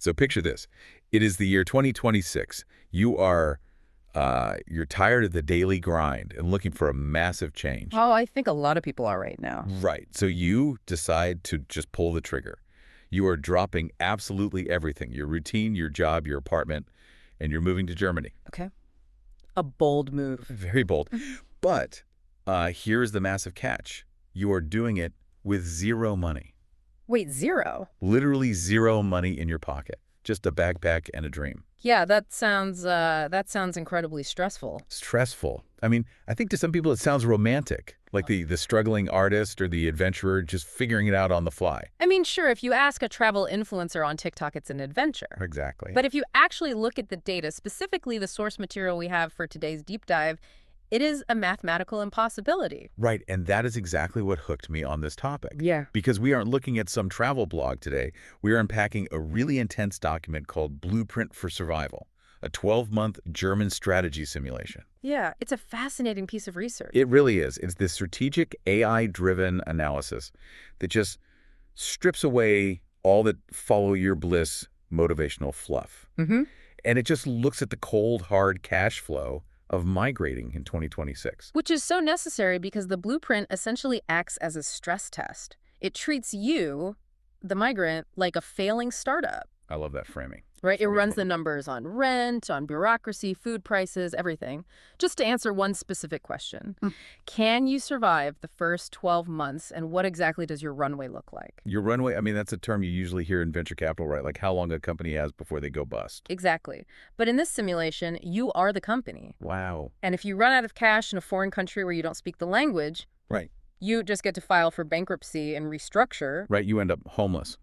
So picture this. It is the year 2026. You're tired of the daily grind and looking for a massive change. Oh, I think a lot of people are right now. Right. So you decide to just pull the trigger. You are dropping absolutely everything, your routine, your job, your apartment, and you're moving to Germany. Okay. A bold move. Very bold. But here's the massive catch. You are doing it with zero money. Wait, zero? Literally zero money in your pocket. Just a backpack and a dream. Yeah, that sounds incredibly stressful. Stressful. I mean, I think to some people it sounds romantic, like the struggling artist or the adventurer just figuring it out on the fly. I mean, sure, if you ask a travel influencer on TikTok, it's an adventure. Exactly. But if you actually look at the data, specifically the source material we have for today's deep dive, it is a mathematical impossibility. Right, and that is exactly what hooked me on this topic. Yeah. Because we aren't looking at some travel blog today. We are unpacking a really intense document called Blueprint for Survival, a 12-month German strategy simulation. Yeah, it's a fascinating piece of research. It really is. It's this strategic AI-driven analysis that just strips away all that follow your bliss motivational fluff. Mm-hmm. And it just looks at the cold, hard cash flow of migrating in 2026. Which is so necessary because the blueprint essentially acts as a stress test. It treats you, the migrant, like a failing startup. I love that framing. Right? It runs the numbers on rent, on bureaucracy, food prices, everything. Just to answer one specific question. Can you survive the first 12 months, and what exactly does your runway look like? Your runway, I mean, that's a term you usually hear in venture capital, right? Like how long a company has before they go bust. Exactly. But in this simulation, you are the company. Wow. And if you run out of cash in a foreign country where you don't speak the language, Right. you just get to file for bankruptcy and restructure. Right, you end up homeless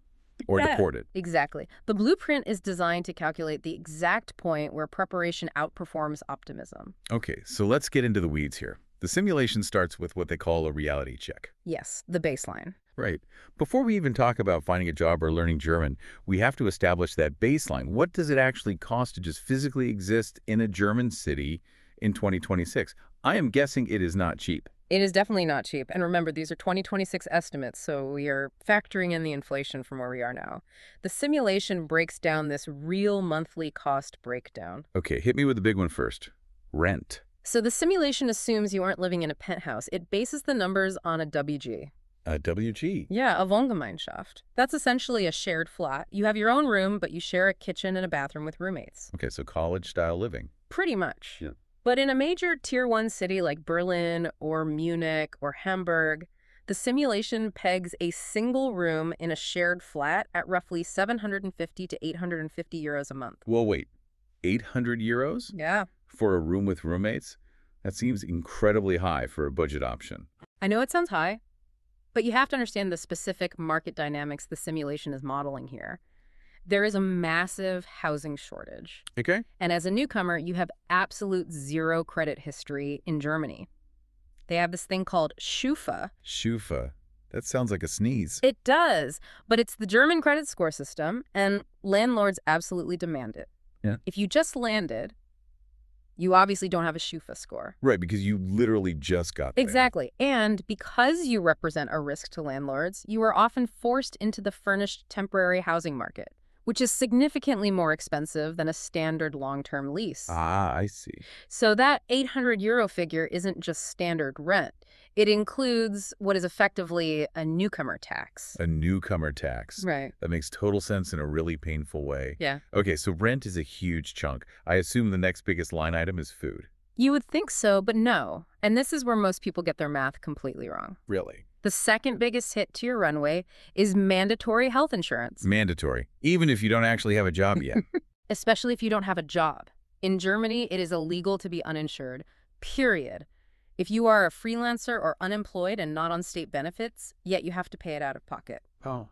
or deported. Exactly. The blueprint is designed to calculate the exact point where preparation outperforms optimism. Okay, so let's get into the weeds here. The simulation starts with what they call a reality check. Yes, the baseline. Right. Before we even talk about finding a job or learning German, we have to establish that baseline. What does it actually cost to just physically exist in a German city in 2026? I am guessing it is not cheap. It is definitely not cheap. And remember, these are 2026 estimates, so we are factoring in the inflation from where we are now. The simulation breaks down this real monthly cost breakdown. Okay, hit me with the big one first. Rent. So the simulation assumes you aren't living in a penthouse. It bases the numbers on a WG. A WG? Yeah, a Wohngemeinschaft. That's essentially a shared flat. You have your own room, but you share a kitchen and a bathroom with roommates. Okay, so college-style living. Pretty much. Yeah. But in a major Tier 1 city like Berlin or Munich or Hamburg, the simulation pegs a single room in a shared flat at roughly 750 to 850 euros a month. Well, wait. 800 euros? Yeah. For a room with roommates? That seems incredibly high for a budget option. I know it sounds high, but you have to understand the specific market dynamics the simulation is modeling here. There is a massive housing shortage. Okay. And as a newcomer, you have absolute zero credit history in Germany. They have this thing called Schufa. Schufa. That sounds like a sneeze. It does, but it's the German credit score system, and landlords absolutely demand it. Yeah. If you just landed, you obviously don't have a Schufa score. Right, because you literally just got there. Exactly. And because you represent a risk to landlords, you are often forced into the furnished temporary housing market, which is significantly more expensive than a standard long-term lease. Ah, I see. So that 800 euro figure isn't just standard rent. It includes what is effectively a newcomer tax. A newcomer tax. Right. That makes total sense in a really painful way. Yeah. Okay, so rent is a huge chunk. I assume the next biggest line item is food. You would think so, but no. And this is where most people get their math completely wrong. Really? The second biggest hit to your runway is mandatory health insurance. Mandatory, even if you don't actually have a job yet. Especially if you don't have a job. In Germany, it is illegal to be uninsured, period. If you are a freelancer or unemployed and not on state benefits, yet you have to pay it out of pocket. Oh.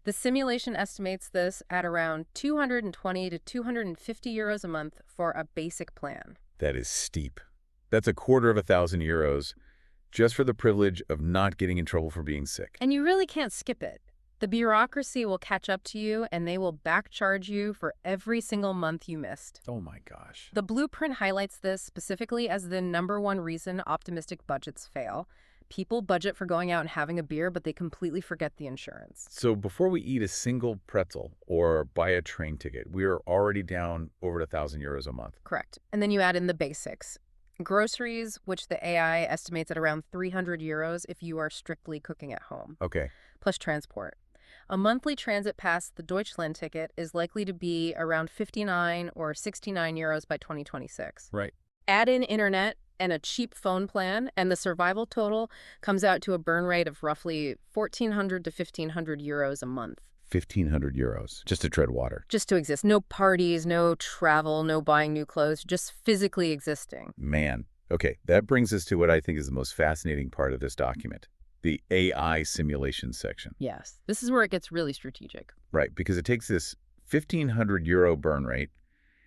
The simulation estimates this at around 220 to 250 euros a month for a basic plan. That is steep. That's 250,000 euros just for the privilege of not getting in trouble for being sick. And you really can't skip it. The bureaucracy will catch up to you, and they will backcharge you for every single month you missed. Oh my gosh. The blueprint highlights this specifically as the #1 reason optimistic budgets fail, People budget for going out and having a beer, but they completely forget the insurance. So before we eat a single pretzel or buy a train ticket, we are already down over 1,000 euros a month. Correct. And then you add in the basics. Groceries, which the AI estimates at around 300 euros if you are strictly cooking at home, Okay. plus transport. A monthly transit pass, the Deutschland ticket, is likely to be around 59 or 69 euros by 2026. Right. Add in internet and a cheap phone plan, and the survival total comes out to a burn rate of roughly 1,400 to 1,500 euros a month. 1,500 euros just to tread water. Just to exist. No parties, no travel, no buying new clothes, just physically existing. Man. Okay, that brings us to what I think is the most fascinating part of this document, the AI simulation section. Yes. This is where it gets really strategic. Right, because it takes this 1,500 euro burn rate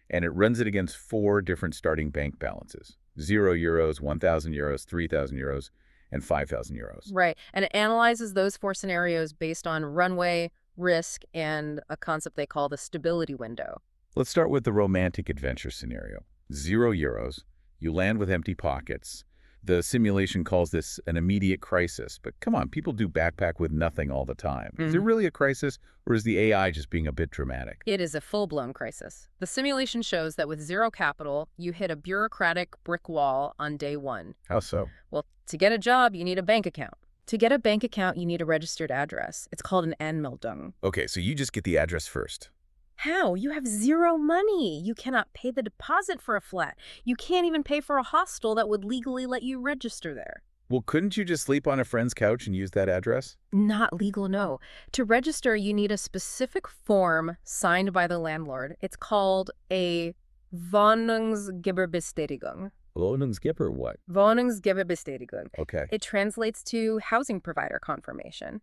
and it runs it against 4 different starting bank balances. 0 euros, 1,000 euros, 3,000 euros, and 5,000 euros. Right. And it analyzes those 4 scenarios based on runway, risk, and a concept they call the stability window. Let's start with the romantic adventure scenario. 0 euros, you land with empty pockets. The simulation calls this an immediate crisis. But come on, people do backpack with nothing all the time. Is it really a crisis, or is the AI just being a bit dramatic? It is a full-blown crisis. The simulation shows that with 0 capital, you hit a bureaucratic brick wall on day 1. How so? Well, to get a job, you need a bank account. To get a bank account, you need a registered address. It's called an Anmeldung. Okay, so you just get the address first. How? You have 0 money. You cannot pay the deposit for a flat. You can't even pay for a hostel that would legally let you register there. Well, couldn't you just sleep on a friend's couch and use that address? Not legal, no. To register, you need a specific form signed by the landlord. It's called a Wohnungsgeberbestätigung. Wohnungsgeber or what? Wohnungsgeberbestätigung. Okay. It translates to housing provider confirmation.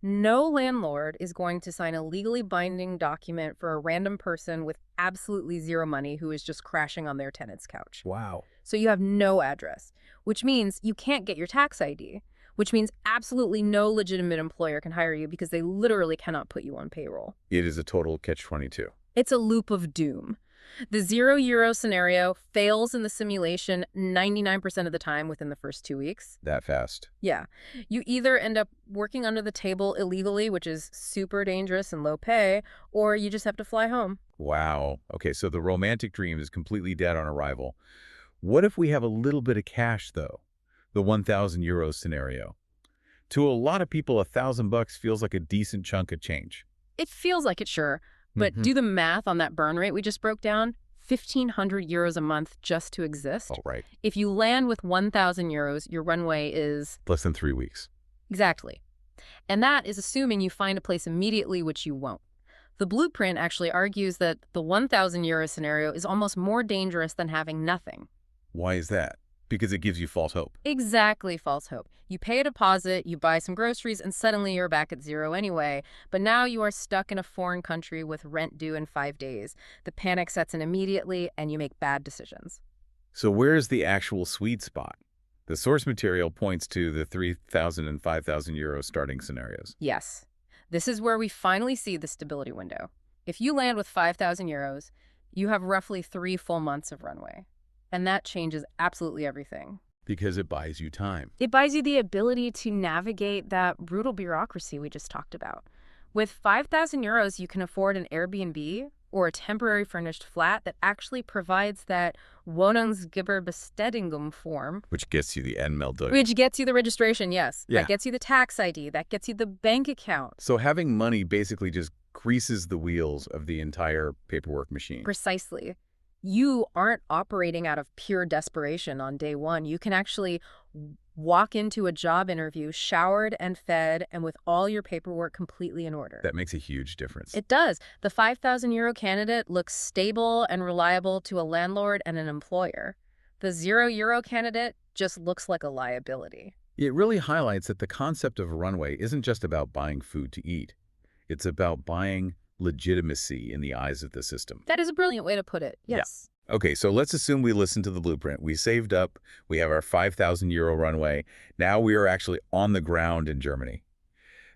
No landlord is going to sign a legally binding document for a random person with absolutely 0 money who is just crashing on their tenant's couch. Wow. So you have no address, which means you can't get your tax ID, which means absolutely no legitimate employer can hire you because they literally cannot put you on payroll. It is a total catch-22. It's a loop of doom. The 0 euro scenario fails in the simulation 99% of the time within the first 2 weeks. That fast. Yeah. You either end up working under the table illegally, which is super dangerous and low pay, or you just have to fly home. Wow. Okay, so the romantic dream is completely dead on arrival. What if we have a little bit of cash, though? The 1,000 euros scenario. To a lot of people, $1,000 feels like a decent chunk of change. It feels like it, sure. But do the math on that burn rate we just broke down. 1,500 euros a month just to exist. Oh, right. If you land with 1,000 euros, your runway is... Less than 3 weeks. Exactly. And that is assuming you find a place immediately, which you won't. The blueprint actually argues that the 1,000 euro scenario is almost more dangerous than having nothing. Why is that? Because it gives you false hope. Exactly, false hope. You pay a deposit, you buy some groceries, and suddenly you're back at 0 anyway. But now you are stuck in a foreign country with rent due in 5 days. The panic sets in immediately, and you make bad decisions. So where's the actual sweet spot? The source material points to the 3,000 and 5,000 euro starting scenarios. Yes. This is where we finally see the stability window. If you land with 5,000 euros, you have roughly 3 full months of runway. And that changes absolutely everything. Because it buys you time. It buys you the ability to navigate that brutal bureaucracy we just talked about. With 5,000 euros, you can afford an Airbnb or a temporary furnished flat that actually provides that Wohnungsgeberbestätigung form. Which gets you the Anmeldung. Which gets you the registration, yes. Yeah. That gets you the tax ID. That gets you the bank account. So having money basically just greases the wheels of the entire paperwork machine. Precisely. You aren't operating out of pure desperation on day 1. You can actually walk into a job interview showered and fed and with all your paperwork completely in order. That makes a huge difference. It does. The 5,000 euro candidate looks stable and reliable to a landlord and an employer. The 0 euro candidate just looks like a liability. It really highlights that the concept of a runway isn't just about buying food to eat. It's about buying legitimacy in the eyes of the system. That is a brilliant way to put it. Yes. Yeah. Okay, so let's assume we listened to the blueprint. We saved up. We have our 5,000 euro runway. Now we are actually on the ground in Germany.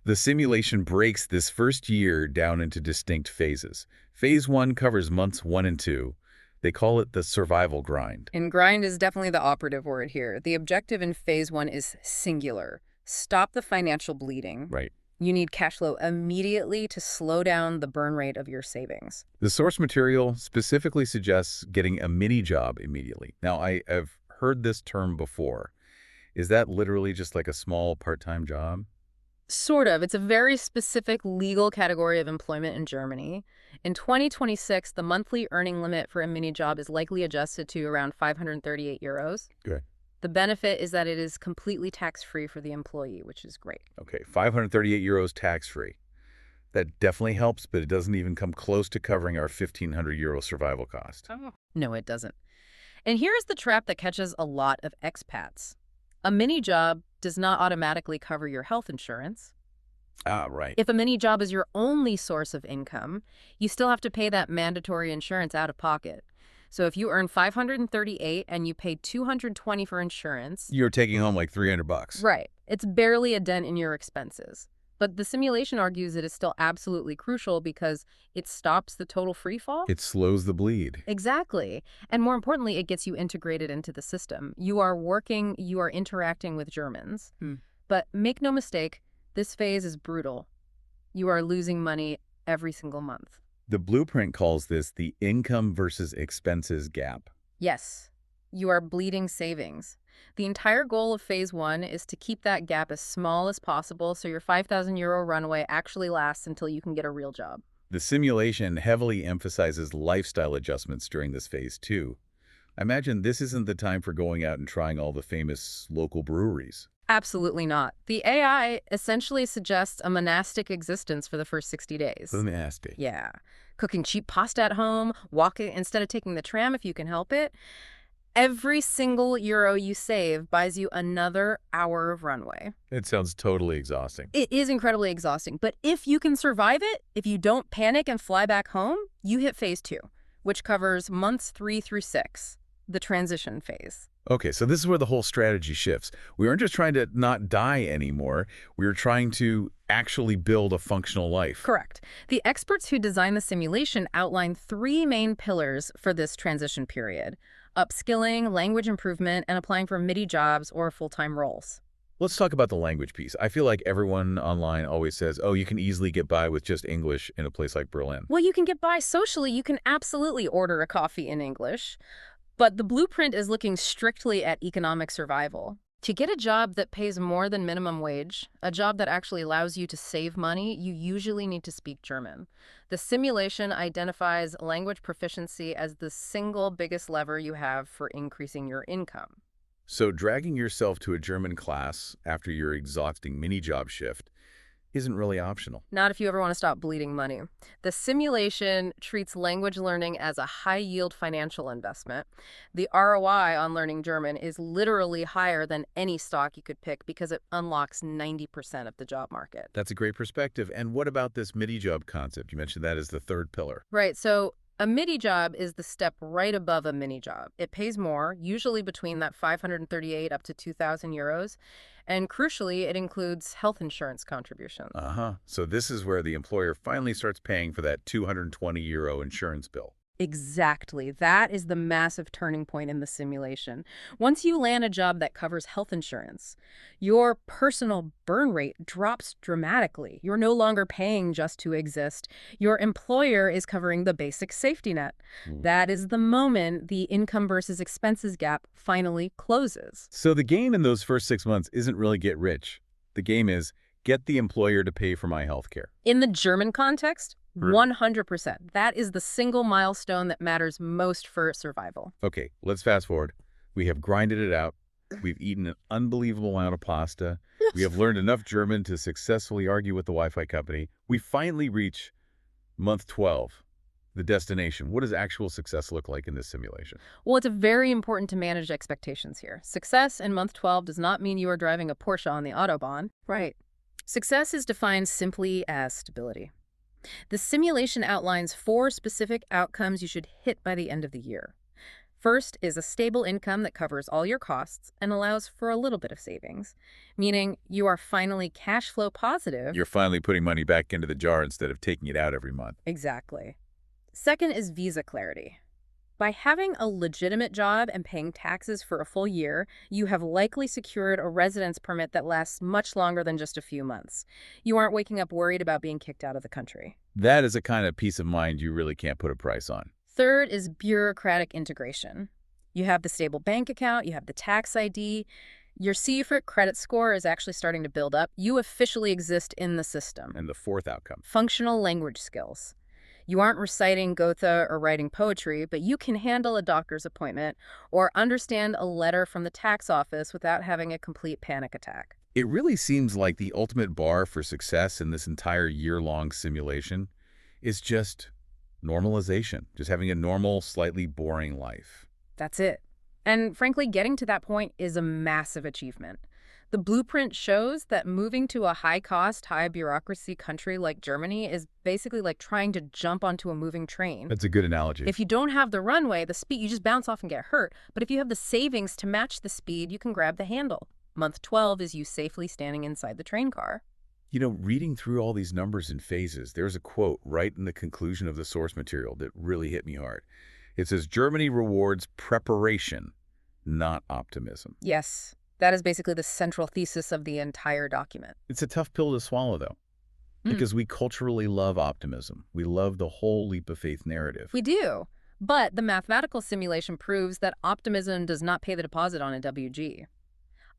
The simulation breaks this first year down into distinct phases. Phase 1 covers months 1 and 2. They call it the survival grind. And grind is definitely the operative word here. The objective in phase one is singular. Stop the financial bleeding. Right. You need cash flow immediately to slow down the burn rate of your savings. The source material specifically suggests getting a mini job immediately. Now, I have heard this term before. Is that literally just like a small part-time job? Sort of. It's a very specific legal category of employment in Germany. In 2026, the monthly earning limit for a mini job is likely adjusted to around 538 euros. Good. The benefit is that it is completely tax-free for the employee, which is great. Okay, 538 euros tax-free. That definitely helps, but it doesn't even come close to covering our 1,500 euro survival cost. Oh. No, it doesn't. And here's the trap that catches a lot of expats. A mini job does not automatically cover your health insurance. Ah, right. If a mini job is your only source of income, you still have to pay that mandatory insurance out of pocket. So if you earn 538 and you pay 220 for insurance, You're taking home like 300 bucks. right, it's barely a dent in your expenses. But the simulation argues it is still absolutely crucial because it stops the total free fall. It slows the bleed. Exactly. And more importantly, it gets you integrated into the system. You are interacting with Germans. But make no mistake, this phase is brutal. You are losing money every single month. The blueprint calls this the income versus expenses gap. Yes, you are bleeding savings. The entire goal of phase one is to keep that gap as small as possible so your 5,000 euro runway actually lasts until you can get a real job. The simulation heavily emphasizes lifestyle adjustments during this phase too. I imagine this isn't the time for going out and trying all the famous local breweries. Absolutely not. The AI essentially suggests a monastic existence for the first 60 days. Monastic. Yeah. Cooking cheap pasta at home, walking instead of taking the tram if you can help it. Every single euro you save buys you another hour of runway. It sounds totally exhausting. It is incredibly exhausting, but if you can survive it, if you don't panic and fly back home, you hit phase two, which covers months 3 through 6, the transition phase. Okay, so this is where the whole strategy shifts. We aren't just trying to not die anymore. We are trying to actually build a functional life. Correct. The experts who designed the simulation outline 3 main pillars for this transition period: upskilling, language improvement, and applying for MIDI jobs or full-time roles. Let's talk about the language piece. I feel like everyone online always says, oh, you can easily get by with just English in a place like Berlin. Well, you can get by socially. You can absolutely order a coffee in English. But the blueprint is looking strictly at economic survival. To get a job that pays more than minimum wage, a job that actually allows you to save money, you usually need to speak German. The simulation identifies language proficiency as the single biggest lever you have for increasing your income. So dragging yourself to a German class after your exhausting mini-job shift isn't really optional. Not if you ever want to stop bleeding money. The simulation treats language learning as a high-yield financial investment. The ROI on learning German is literally higher than any stock you could pick because it unlocks 90% of the job market. That's a great perspective. And what about this midi-job concept? You mentioned that as the third pillar. Right, so a MIDI job is the step right above a mini job. It pays more, usually between that 538 up to 2,000 euros. And crucially, it includes health insurance contributions. So this is where the employer finally starts paying for that 220 euro insurance bill. Exactly. That is the massive turning point in the simulation. Once you land a job that covers health insurance, your personal burn rate drops dramatically. You're no longer paying just to exist. Your employer is covering the basic safety net. That is the moment the income versus expenses gap finally closes. So the game in those first 6 months isn't really get rich. The game is get the employer to pay for my health care. In the German context, 100%. That is the single milestone that matters most for survival. Okay, let's fast forward. We have grinded it out. We've eaten an unbelievable amount of pasta. We have learned enough German to successfully argue with the Wi-Fi company. We finally reach month 12, the destination. What does actual success look like in this simulation? Well, it's very important to manage expectations here. Success in month 12 does not mean you are driving a Porsche on the Autobahn. Right. Success is defined simply as stability. The simulation outlines 4 specific outcomes you should hit by the end of the year. First is a stable income that covers all your costs and allows for a little bit of savings, meaning you are finally cash flow positive. You're finally putting money back into the jar instead of taking it out every month. Exactly. Second is visa clarity. By having a legitimate job and paying taxes for a full year, you have likely secured a residence permit that lasts much longer than just a few months. You aren't waking up worried about being kicked out of the country. That is a kind of peace of mind you really can't put a price on. Third is bureaucratic integration. You have the stable bank account, you have the tax ID, your CFRT credit score is actually starting to build up. You officially exist in the system. And the fourth outcome. Functional language skills. You aren't reciting Goethe or writing poetry, but you can handle a doctor's appointment or understand a letter from the tax office without having a complete panic attack. It really seems like the ultimate bar for success in this entire year-long simulation is just normalization, just having a normal, slightly boring life. That's it. And frankly, getting to that point is a massive achievement. The blueprint shows that moving to a high-cost, high-bureaucracy country like Germany is basically like trying to jump onto a moving train. That's a good analogy. If you don't have the runway, the speed, you just bounce off and get hurt. But if you have the savings to match the speed, you can grab the handle. Month 12 is you safely standing inside the train car. You know, reading through all these numbers and phases, there's a quote right in the conclusion of the source material that really hit me hard. It says, "Germany rewards preparation, not optimism." Yes, that is basically the central thesis of the entire document. It's a tough pill to swallow, though, because we culturally love optimism. We love the whole leap of faith narrative. We do. But the mathematical simulation proves that optimism does not pay the deposit on a WG.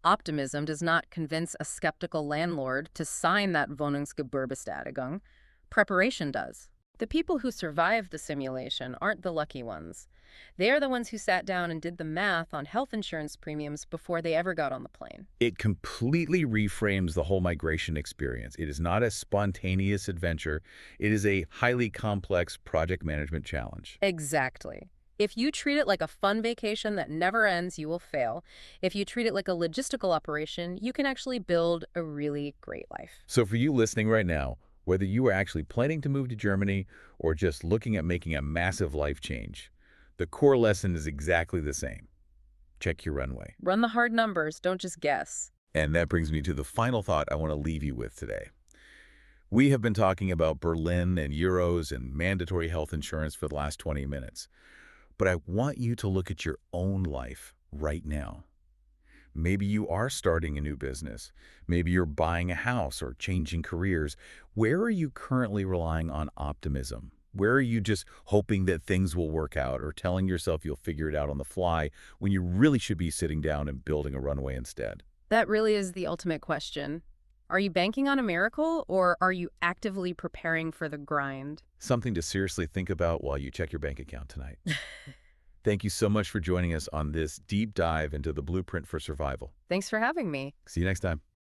Optimism does not convince a skeptical landlord to sign that Wohnungsgebührbestätigung. Preparation does. The people who survived the simulation aren't the lucky ones. They are the ones who sat down and did the math on health insurance premiums before they ever got on the plane. It completely reframes the whole migration experience. It is not a spontaneous adventure. It is a highly complex project management challenge. Exactly. If you treat it like a fun vacation that never ends, you will fail. If you treat it like a logistical operation, you can actually build a really great life. So for you listening right now, whether you are actually planning to move to Germany or just looking at making a massive life change, the core lesson is exactly the same. Check your runway. Run the hard numbers, don't just guess. And that brings me to the final thought I want to leave you with today. We have been talking about Berlin and euros and mandatory health insurance for the last 20 minutes. But I want you to look at your own life right now. Maybe you are starting a new business. Maybe you're buying a house or changing careers. Where are you currently relying on optimism? Where are you just hoping that things will work out or telling yourself you'll figure it out on the fly when you really should be sitting down and building a runway instead? That really is the ultimate question. Are you banking on a miracle, or are you actively preparing for the grind? Something to seriously think about while you check your bank account tonight. Thank you so much for joining us on this deep dive into the blueprint for survival. Thanks for having me. See you next time.